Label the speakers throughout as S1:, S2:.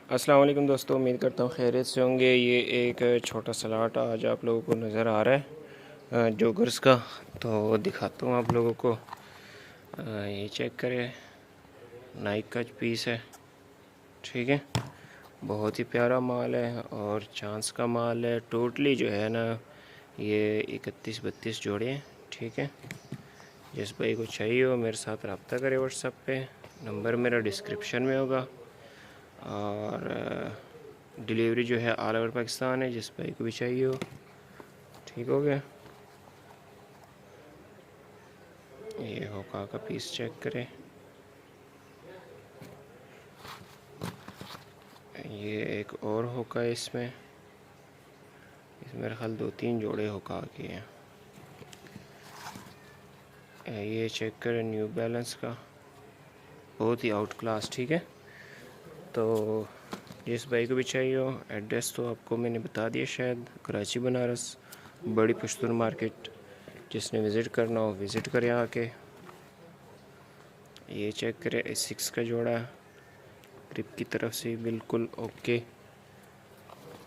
S1: अस्सलाम वालेकुम दोस्तों, उम्मीद करता हूँ खैरियत से होंगे। ये एक छोटा सा लाट आज आप लोगों को नज़र आ रहा है जोगर्स का, तो दिखाता हूँ आप लोगों को। ये चेक करें, नाइक का पीस है, ठीक है। बहुत ही प्यारा माल है और चांस का माल है। टोटली जो है ना, ये 31-32 जोड़े हैं, ठीक है। जिस भाई को चाहिए हो मेरे साथ रब्ता करें व्हाट्सएप पे, नंबर मेरा डिस्क्रिप्शन में होगा। और डिलीवरी जो है ऑल ओवर पाकिस्तान है, जिस भाई को भी चाहिए हो। ठीक हो गया। ये होका का पीस चेक करें, ये एक और होका है। इसमें मेरे ख्याल 2-3 जोड़े होका के हैं। ये चेक करें, न्यू बैलेंस का, बहुत ही आउट क्लास, ठीक है। तो जिस भाई को भी चाहिए हो, एड्रेस तो आपको मैंने बता दिया शायद, कराची बनारस बड़ी पश्तून मार्केट। जिसने विज़िट करना हो विज़िट करें आके। ये चेक करें, A6 का जोड़ा ग्रिप की तरफ से बिल्कुल ओके।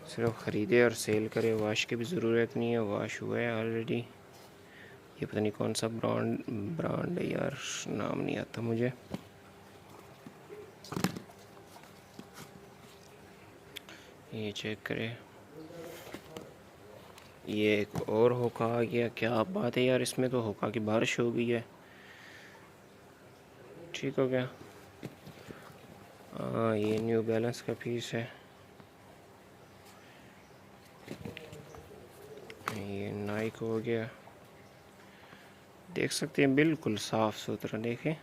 S1: सिर्फ ख़रीदे और सेल करे, वाश की भी ज़रूरत नहीं है, वाश हुआ है ऑलरेडी। ये पता नहीं कौन सा ब्रांड है यार, नाम नहीं आता मुझे। ये चेक करें, ये एक और होका आ गया। क्या बात है यार, इसमें तो होका की बारिश हो गई है। ठीक हो गया। ये न्यू बैलेंस का पीस है। ये नाइक हो गया, देख सकते हैं बिल्कुल साफ़ सुथरा। देखें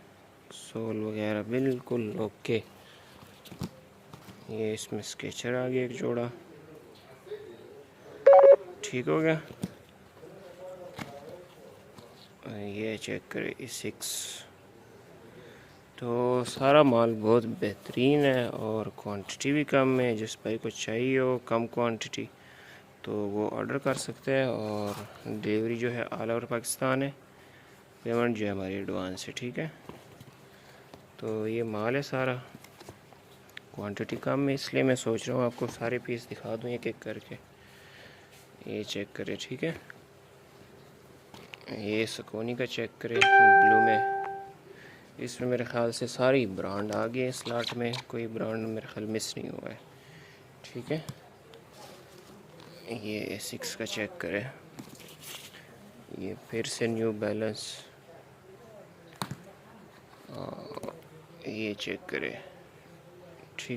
S1: सोल वगैरह बिल्कुल ओके। ये इसमें स्केचर आ गया एक जोड़ा, ठीक हो गया। ये चेक करें, A6। तो सारा माल बहुत बेहतरीन है और क्वांटिटी भी कम है। जिस भाई को चाहिए हो कम क्वांटिटी तो वो ऑर्डर कर सकते हैं। और डिलीवरी जो है ऑल ओवर पाकिस्तान है। पेमेंट जो है हमारी एडवांस है, ठीक है। तो ये माल है सारा, क्वांटिटी कम है, इसलिए मैं सोच रहा हूँ आपको सारे पीस दिखा दूँ एक एक करके। ये चेक करें, ठीक है। ये सकोनी का चेक करें, ब्लू में। इसमें मेरे ख्याल से सारी ब्रांड आ गए। इस लाट में कोई ब्रांड मेरे ख्याल मिस नहीं हुआ है, ठीक है। ये A6 का चेक करें, ये फिर से न्यू बैलेंस। ये चेक करें,